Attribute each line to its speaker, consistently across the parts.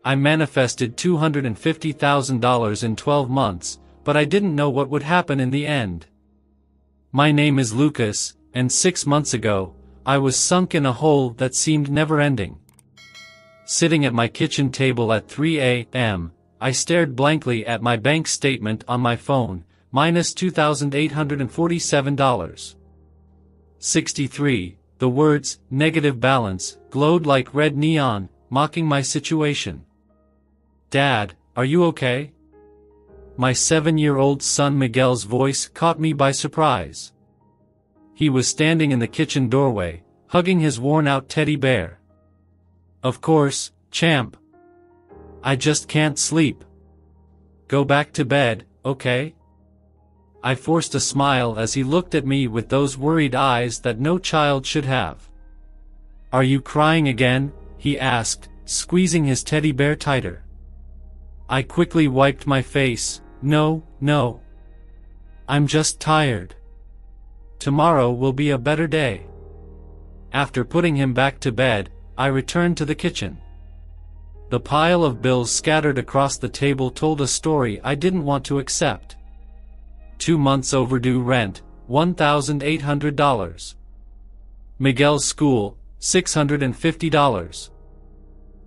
Speaker 1: I manifested $250,000 in 12 months, but I didn't know what would happen in the end. My name is Lucas, and 6 months ago, I was sunk in a hole that seemed never-ending. Sitting at my kitchen table at 3 a.m., I stared blankly at my bank statement on my phone, minus $2,847. 63, the words, negative balance, glowed like red neon, mocking my situation. Dad, are you okay? My 7-year-old son Miguel's voice caught me by surprise. He was standing in the kitchen doorway, hugging his worn-out teddy bear. Of course, champ. I just can't sleep. Go back to bed, okay? I forced a smile as he looked at me with those worried eyes that no child should have. Are you crying again? He asked, squeezing his teddy bear tighter. I quickly wiped my face. No. I'm just tired. Tomorrow will be a better day. After putting him back to bed, I returned to the kitchen. The pile of bills scattered across the table told a story I didn't want to accept. 2 months overdue rent, $1,800. Miguel's school, $650.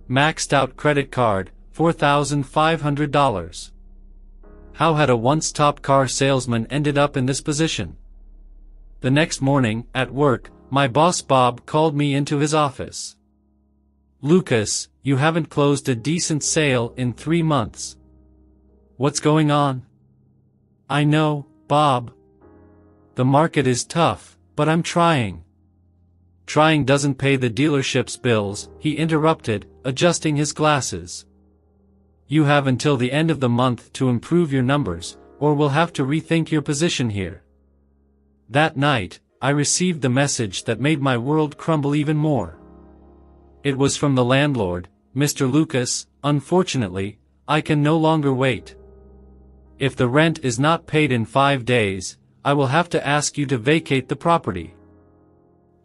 Speaker 1: Maxed out credit card, $4,500. How had a once top car salesman ended up in this position? The next morning, at work, my boss Bob called me into his office. Lucas, you haven't closed a decent sale in 3 months. What's going on? I know, Bob. The market is tough, but I'm trying. Trying doesn't pay the dealership's bills, he interrupted, adjusting his glasses. You have until the end of the month to improve your numbers, or we'll have to rethink your position here. That night, I received the message that made my world crumble even more. It was from the landlord, Mr. Lucas. Unfortunately, I can no longer wait. If the rent is not paid in 5 days, I will have to ask you to vacate the property.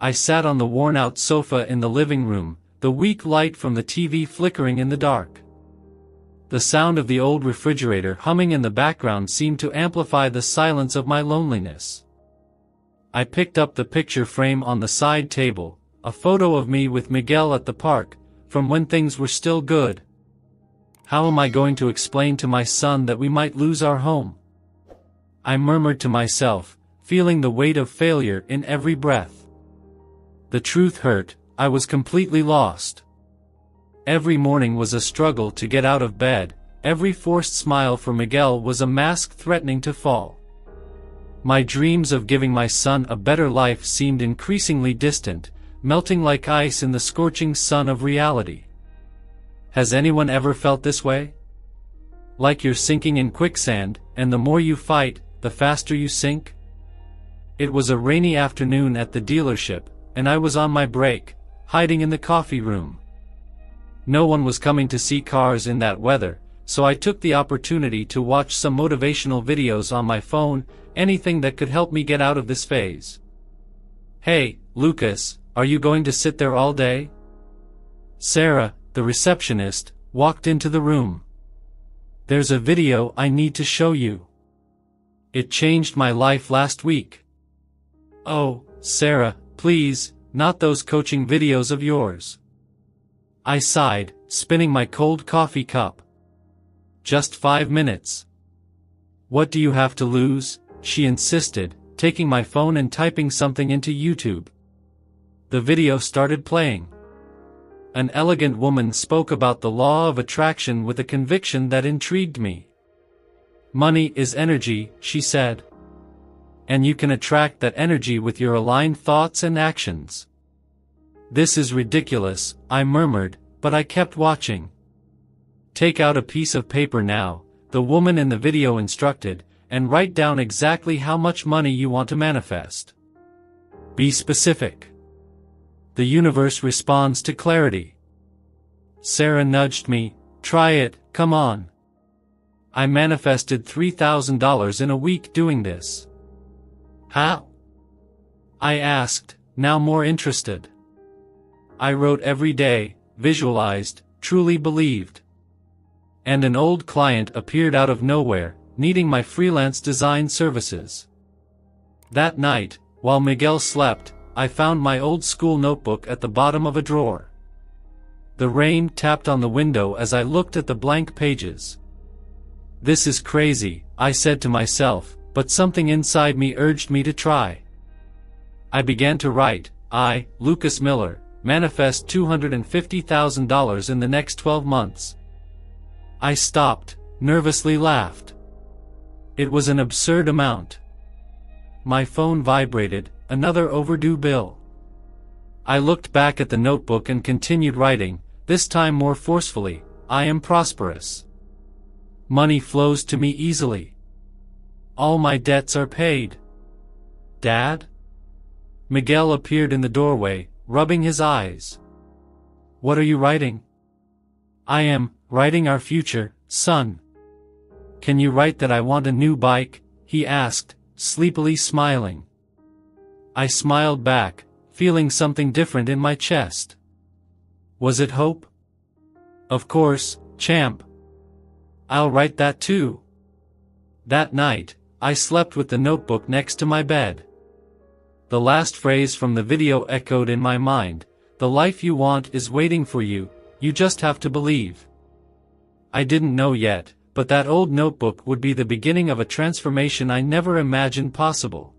Speaker 1: I sat on the worn-out sofa in the living room, the weak light from the TV flickering in the dark. The sound of the old refrigerator humming in the background seemed to amplify the silence of my loneliness. I picked up the picture frame on the side table, a photo of me with Miguel at the park, from when things were still good. How am I going to explain to my son that we might lose our home? I murmured to myself, feeling the weight of failure in every breath. The truth hurt. I was completely lost. Every morning was a struggle to get out of bed, every forced smile for Miguel was a mask threatening to fall. My dreams of giving my son a better life seemed increasingly distant, melting like ice in the scorching sun of reality. Has anyone ever felt this way? Like you're sinking in quicksand, and the more you fight, the faster you sink? It was a rainy afternoon at the dealership, and I was on my break, hiding in the coffee room. No one was coming to see cars in that weather, so I took the opportunity to watch some motivational videos on my phone, anything that could help me get out of this phase. Hey, Lucas, are you going to sit there all day? Sarah, the receptionist, walked into the room. There's a video I need to show you. It changed my life last week. Oh, Sarah, please, not those coaching videos of yours. I sighed, spinning my cold coffee cup. Just 5 minutes. What do you have to lose? She insisted, taking my phone and typing something into YouTube. The video started playing. An elegant woman spoke about the law of attraction with a conviction that intrigued me. Money is energy, she said. And you can attract that energy with your aligned thoughts and actions. This is ridiculous, I murmured, but I kept watching. Take out a piece of paper now, the woman in the video instructed, and write down exactly how much money you want to manifest. Be specific. The universe responds to clarity. Sarah nudged me, try it, come on. I manifested $3,000 in a week doing this. How? I asked, now more interested. I wrote every day, visualized, truly believed. and an old client appeared out of nowhere, needing my freelance design services. That night, while Miguel slept, I found my old school notebook at the bottom of a drawer. The rain tapped on the window as I looked at the blank pages. "This is crazy," I said to myself, but something inside me urged me to try. I began to write. I, Lucas Miller, manifest $250,000 in the next 12 months. I stopped, nervously laughed. It was an absurd amount. My phone vibrated, another overdue bill. I looked back at the notebook and continued writing, this time more forcefully. I am prosperous. Money flows to me easily. All my debts are paid. Dad? Miguel appeared in the doorway, rubbing his eyes. What are you writing? I am writing our future, son. Can you write that I want a new bike? He asked, sleepily smiling. I smiled back, feeling something different in my chest. Was it hope? Of course, champ. I'll write that too. That night, I slept with the notebook next to my bed. The last phrase from the video echoed in my mind. The life you want is waiting for you, you just have to believe. I didn't know yet, but that old notebook would be the beginning of a transformation I never imagined possible.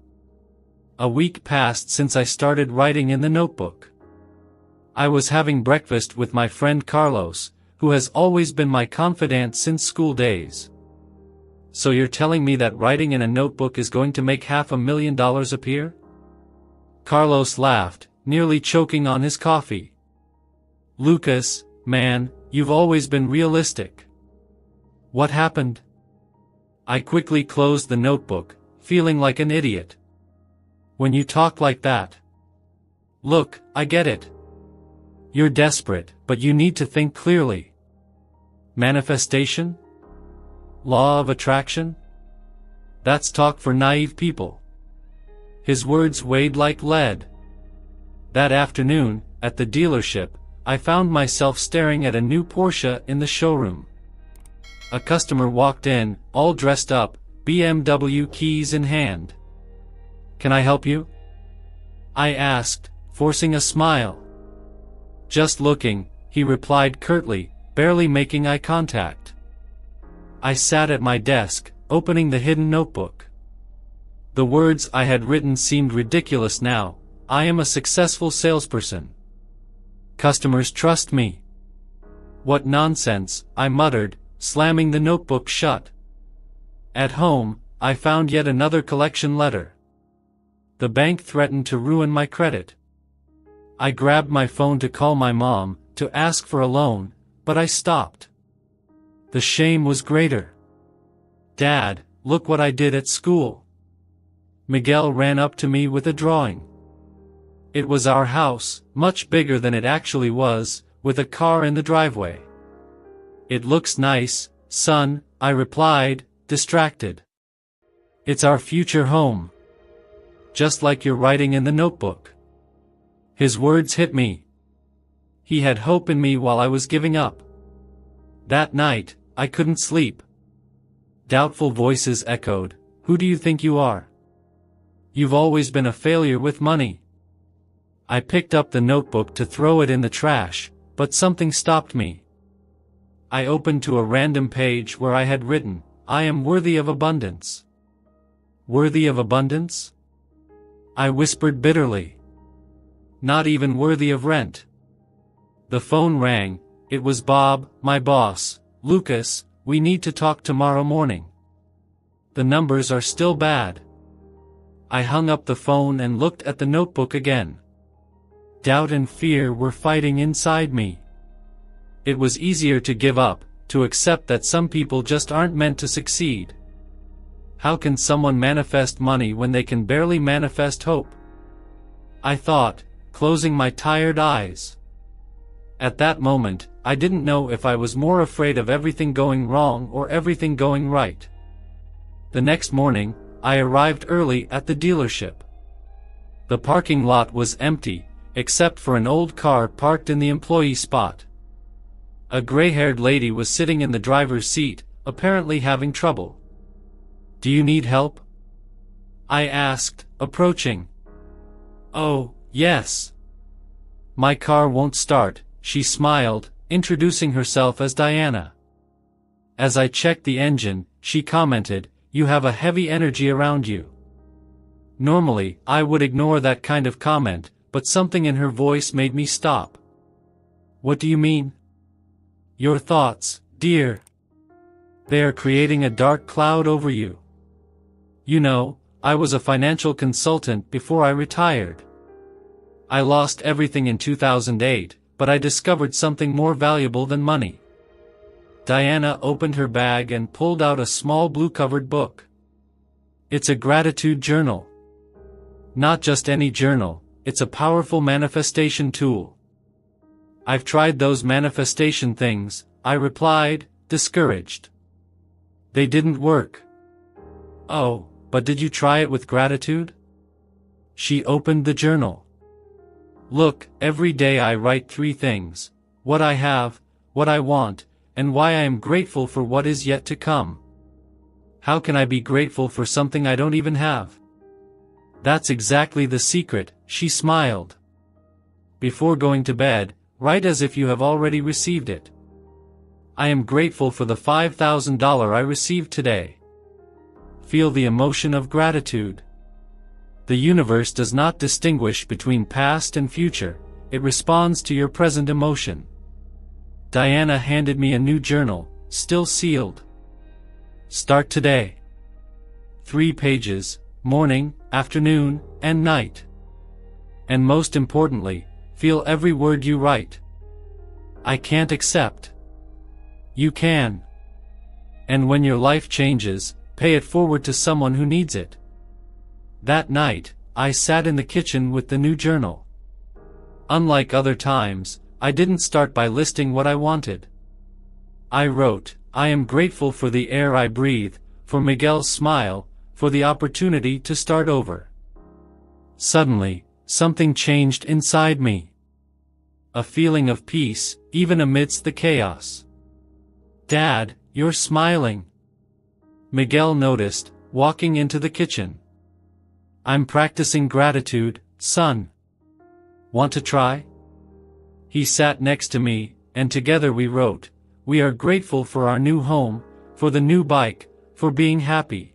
Speaker 1: A week passed since I started writing in the notebook. I was having breakfast with my friend Carlos, who has always been my confidant since school days. So you're telling me that writing in a notebook is going to make $500,000 appear? Carlos laughed, nearly choking on his coffee. Lucas, man, you've always been realistic. What happened? I quickly closed the notebook, feeling like an idiot. When you talk like that. Look, I get it. You're desperate, but you need to think clearly. Manifestation? Law of attraction? That's talk for naive people. His words weighed like lead. That afternoon, at the dealership, I found myself staring at a new Porsche in the showroom. A customer walked in, all dressed up, BMW keys in hand. Can I help you? I asked, forcing a smile. Just looking, he replied curtly, barely making eye contact. I sat at my desk, opening the hidden notebook. The words I had written seemed ridiculous now. I am a successful salesperson. Customers trust me. What nonsense, I muttered, slamming the notebook shut. At home, I found yet another collection letter. The bank threatened to ruin my credit. I grabbed my phone to call my mom, to ask for a loan, but I stopped. The shame was greater. Dad, look what I did at school. Miguel ran up to me with a drawing. It was our house, much bigger than it actually was, with a car in the driveway. It looks nice, son, I replied, distracted. It's our future home. Just like you're writing in the notebook. His words hit me. He had hope in me while I was giving up. That night, I couldn't sleep. Doubtful voices echoed, who do you think you are? You've always been a failure with money. I picked up the notebook to throw it in the trash, but something stopped me. I opened to a random page where I had written, I am worthy of abundance. Worthy of abundance? I whispered bitterly. Not even worthy of rent. The phone rang. It was Bob, my boss. Lucas, we need to talk tomorrow morning. The numbers are still bad. I hung up the phone and looked at the notebook again. Doubt and fear were fighting inside me. It was easier to give up, to accept that some people just aren't meant to succeed. How can someone manifest money when they can barely manifest hope? I thought, closing my tired eyes. At that moment, I didn't know if I was more afraid of everything going wrong or everything going right. The next morning, I arrived early at the dealership. The parking lot was empty, except for an old car parked in the employee spot. A gray-haired lady was sitting in the driver's seat, apparently having trouble. "Do you need help?" I asked, approaching. "Oh, yes. My car won't start," she smiled, introducing herself as Diana. As I checked the engine, she commented, "You have a heavy energy around you." Normally, I would ignore that kind of comment, but something in her voice made me stop. "What do you mean?" "Your thoughts, dear. They are creating a dark cloud over you. You know, I was a financial consultant before I retired. I lost everything in 2008, but I discovered something more valuable than money." Diana opened her bag and pulled out a small blue-covered book. "It's a gratitude journal. Not just any journal, it's a powerful manifestation tool." "I've tried those manifestation things," I replied, discouraged. "They didn't work." "Oh, but did you try it with gratitude?" She opened the journal. "Look, every day I write 3 things: what I have, what I want, and why I am grateful for what is yet to come. How can I be grateful for something I don't even have?" "That's exactly the secret," she smiled. "Before going to bed, write as if you have already received it. I am grateful for the $5,000 I received today." Feel the emotion of gratitude. The universe does not distinguish between past and future, it responds to your present emotion. Diana handed me a new journal, still sealed. "Start today. 3 pages, morning, afternoon, and night. And most importantly, feel every word you write. I can't accept. You can. And when your life changes, pay it forward to someone who needs it." That night, I sat in the kitchen with the new journal. Unlike other times, I didn't start by listing what I wanted. I wrote, "I am grateful for the air I breathe, for Miguel's smile, for the opportunity to start over." Suddenly, something changed inside me. A feeling of peace, even amidst the chaos. "Dad, you're smiling." Miguel noticed, walking into the kitchen. "I'm practicing gratitude, son. Want to try?" He sat next to me, and together we wrote, "We are grateful for our new home, for the new bike, for being happy."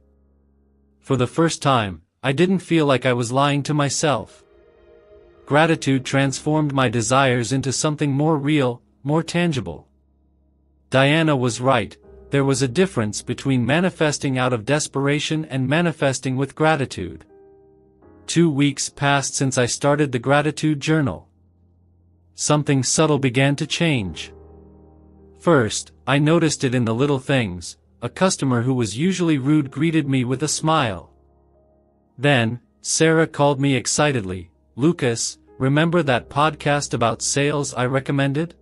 Speaker 1: For the first time, I didn't feel like I was lying to myself. Gratitude transformed my desires into something more real, more tangible. Diana was right, there was a difference between manifesting out of desperation and manifesting with gratitude. 2 weeks passed since I started the gratitude journal. Something subtle began to change. First, I noticed it in the little things. A customer who was usually rude greeted me with a smile. Then, Sarah called me excitedly, "Lucas, remember that podcast about sales I recommended?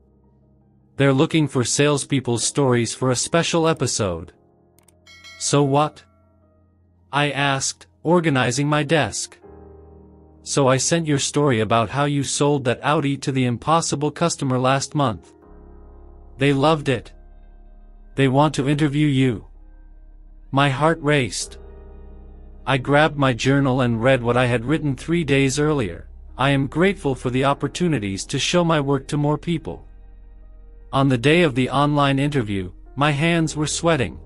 Speaker 1: They're looking for salespeople's stories for a special episode." "So what?" I asked, organizing my desk. "So I sent your story about how you sold that Audi to the impossible customer last month. They loved it. They want to interview you." My heart raced. I grabbed my journal and read what I had written 3 days earlier. "I am grateful for the opportunities to show my work to more people." On the day of the online interview, my hands were sweating.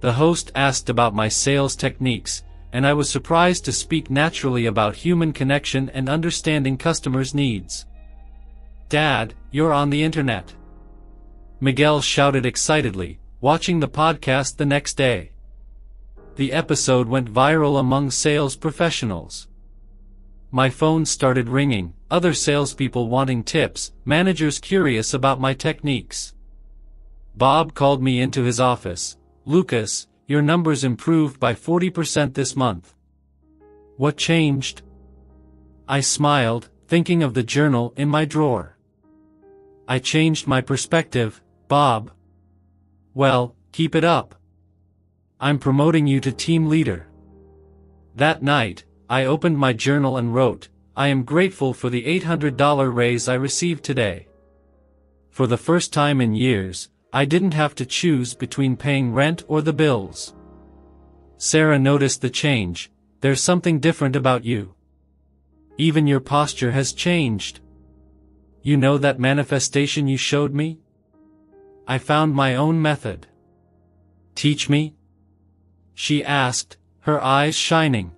Speaker 1: The host asked about my sales techniques, and I was surprised to speak naturally about human connection and understanding customers' needs. "Dad, you're on the internet!" Miguel shouted excitedly, watching the podcast the next day. The episode went viral among sales professionals. My phone started ringing, other salespeople wanting tips, managers curious about my techniques. Bob called me into his office. "Lucas, your numbers improved by 40% this month." "What changed?" I smiled, thinking of the journal in my drawer. "I changed my perspective, Bob." "Well, keep it up. I'm promoting you to team leader." That night, I opened my journal and wrote, "I am grateful for the $800 raise I received today. For the first time in years, I didn't have to choose between paying rent or the bills. Sarah noticed the change. There's something different about you. Even your posture has changed. You know that manifestation you showed me? I found my own method. Teach me? She asked, her eyes shining.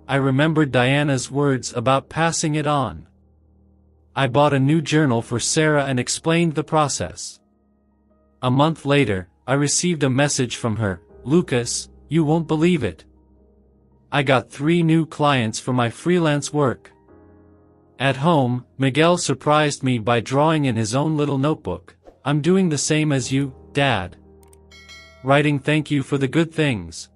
Speaker 1: I remembered Diana's words about passing it on. I bought a new journal for Sarah and explained the process. A month later, I received a message from her. Lucas, you won't believe it. I got 3 new clients for my freelance work. At home, Miguel surprised me by drawing in his own little notebook. I'm doing the same as you, Dad. Writing thank you for the good things.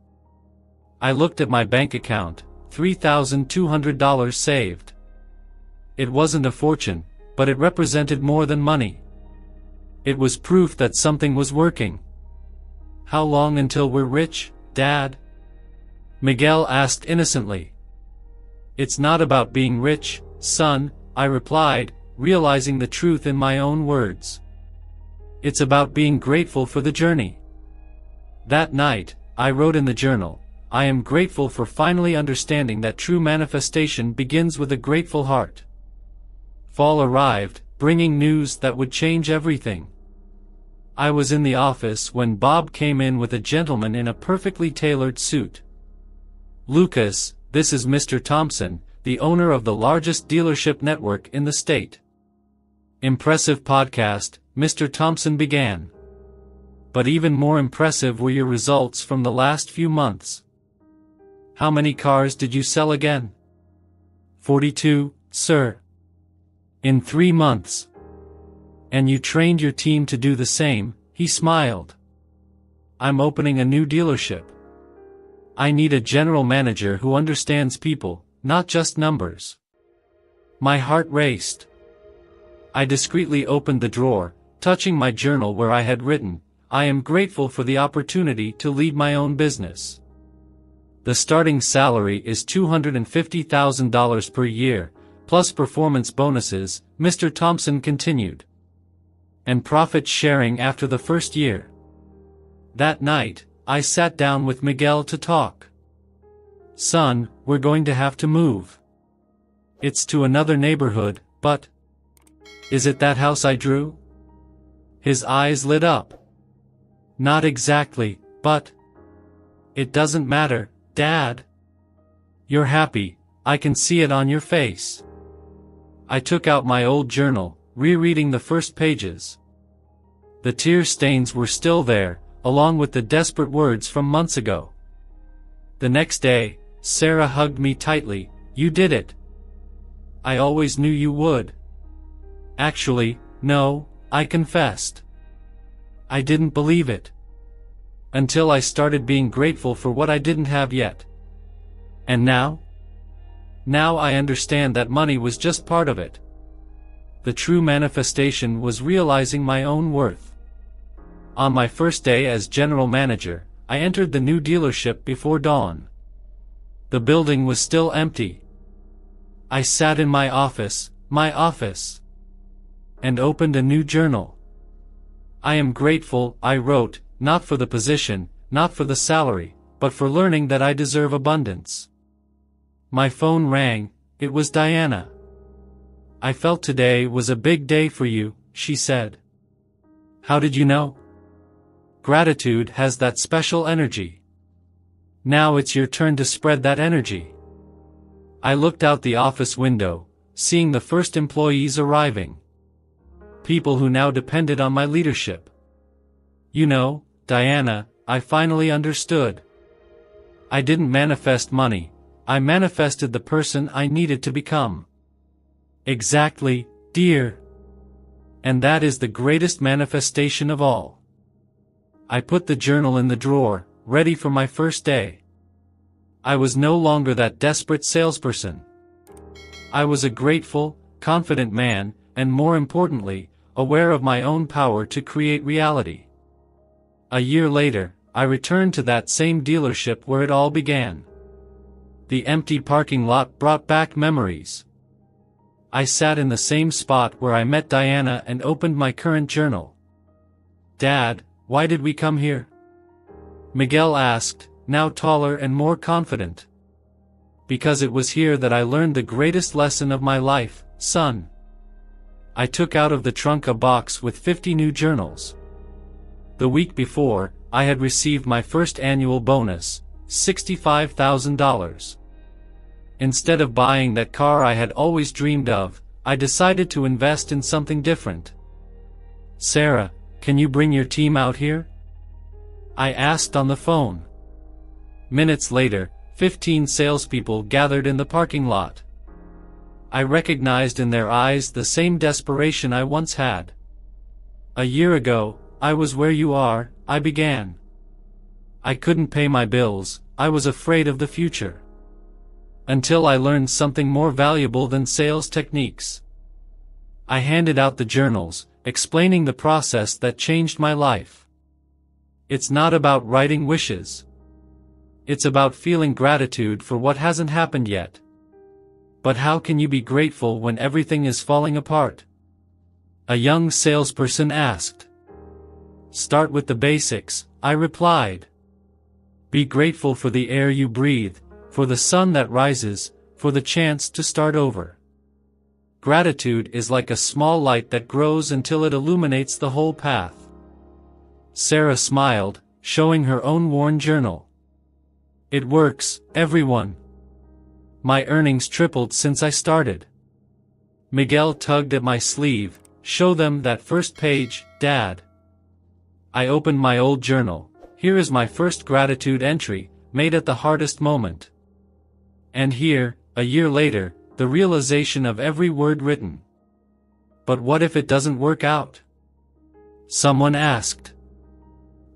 Speaker 1: I looked at my bank account, $3,200 saved. It wasn't a fortune, but it represented more than money. It was proof that something was working. How long until we're rich, Dad? Miguel asked innocently. It's not about being rich, son, I replied, realizing the truth in my own words. It's about being grateful for the journey. That night, I wrote in the journal, I am grateful for finally understanding that true manifestation begins with a grateful heart. Fall arrived, bringing news that would change everything. I was in the office when Bob came in with a gentleman in a perfectly tailored suit. Lucas, this is Mr. Thompson, the owner of the largest dealership network in the state. Impressive podcast, Mr. Thompson began. But even more impressive were your results from the last few months. How many cars did you sell again? 42, sir. In 3 months. And you trained your team to do the same, he smiled. I'm opening a new dealership. I need a general manager who understands people, not just numbers. My heart raced. I discreetly opened the drawer, touching my journal where I had written, I am grateful for the opportunity to lead my own business. The starting salary is $250,000 per year, plus performance bonuses, Mr. Thompson continued. And profit sharing after the first year. That night, I sat down with Miguel to talk. Son, we're going to have to move. It's to another neighborhood, but... Is it that house I drew? His eyes lit up. Not exactly, but... It doesn't matter, Dad. You're happy, I can see it on your face. I took out my old journal, rereading the first pages. The tear stains were still there, along with the desperate words from months ago. The next day, Sarah hugged me tightly. You did it. I always knew you would. Actually, no, I confessed. I didn't believe it. Until I started being grateful for what I didn't have yet. And now? Now I understand that money was just part of it. The true manifestation was realizing my own worth. On my first day as general manager, I entered the new dealership before dawn. The building was still empty. I sat in my office, and opened a new journal. I am grateful, I wrote, not for the position, not for the salary, but for learning that I deserve abundance. My phone rang, it was Diana. I felt today was a big day for you, she said. How did you know? Gratitude has that special energy. Now it's your turn to spread that energy. I looked out the office window, seeing the first employees arriving. People who now depended on my leadership. You know, Diana, I finally understood. I didn't manifest money, I manifested the person I needed to become. Exactly, dear. And that is the greatest manifestation of all. I put the journal in the drawer, ready for my first day. I was no longer that desperate salesperson. I was a grateful, confident man, and more importantly, aware of my own power to create reality. A year later, I returned to that same dealership where it all began. The empty parking lot brought back memories. I sat in the same spot where I met Diana and opened my current journal. "Dad, why did we come here?" Miguel asked, now taller and more confident. "Because it was here that I learned the greatest lesson of my life, son." I took out of the trunk a box with 50 new journals. The week before, I had received my first annual bonus, $65,000. Instead of buying that car I had always dreamed of, I decided to invest in something different. "Sarah, can you bring your team out here?" I asked on the phone. Minutes later, 15 salespeople gathered in the parking lot. I recognized in their eyes the same desperation I once had. "A year ago, I was where you are," I began. "I couldn't pay my bills, I was afraid of the future. Until I learned something more valuable than sales techniques." I handed out the journals, explaining the process that changed my life. It's not about writing wishes. It's about feeling gratitude for what hasn't happened yet. But how can you be grateful when everything is falling apart? A young salesperson asked. "Start with the basics," I replied. "Be grateful for the air you breathe, for the sun that rises, for the chance to start over." Gratitude is like a small light that grows until it illuminates the whole path. Sarah smiled, showing her own worn journal. "It works, everyone. My earnings tripled since I started." Miguel tugged at my sleeve. "Show them that first page, Dad." I opened my old journal. Here is my first gratitude entry, made at the hardest moment. And here, a year later, the realization of every word written. "But what if it doesn't work out?" someone asked.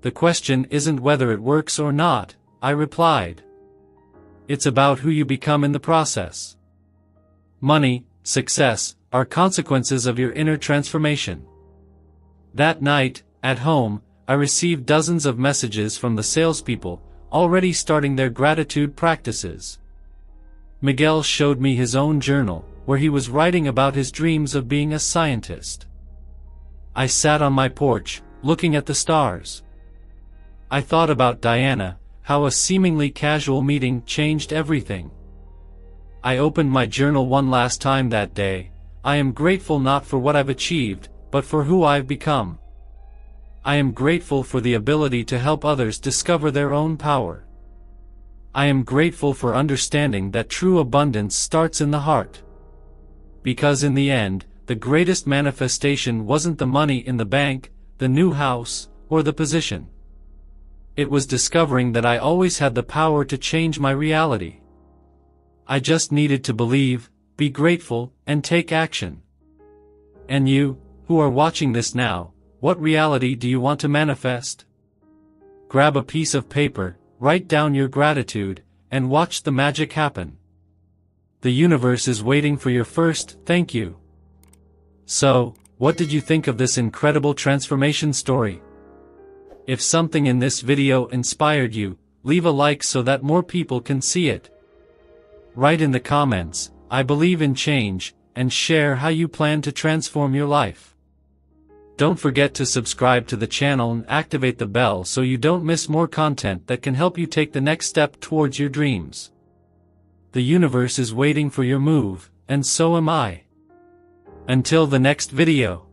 Speaker 1: "The question isn't whether it works or not," I replied. "It's about who you become in the process." Money, success, are consequences of your inner transformation. That night, at home, I received dozens of messages from the salespeople, already starting their gratitude practices. Miguel showed me his own journal, where he was writing about his dreams of being a scientist. I sat on my porch, looking at the stars. I thought about Diana, how a seemingly casual meeting changed everything. I opened my journal one last time that day. I am grateful not for what I've achieved, but for who I've become. I am grateful for the ability to help others discover their own power. I am grateful for understanding that true abundance starts in the heart. Because in the end, the greatest manifestation wasn't the money in the bank, the new house, or the position. It was discovering that I always had the power to change my reality. I just needed to believe, be grateful, and take action. And you, who are watching this now, what reality do you want to manifest? Grab a piece of paper, write down your gratitude, and watch the magic happen. The universe is waiting for your first thank you. So, what did you think of this incredible transformation story? If something in this video inspired you, leave a like so that more people can see it. Write in the comments, "I believe in change," and share how you plan to transform your life. Don't forget to subscribe to the channel and activate the bell so you don't miss more content that can help you take the next step towards your dreams. The universe is waiting for your move, and so am I. Until the next video.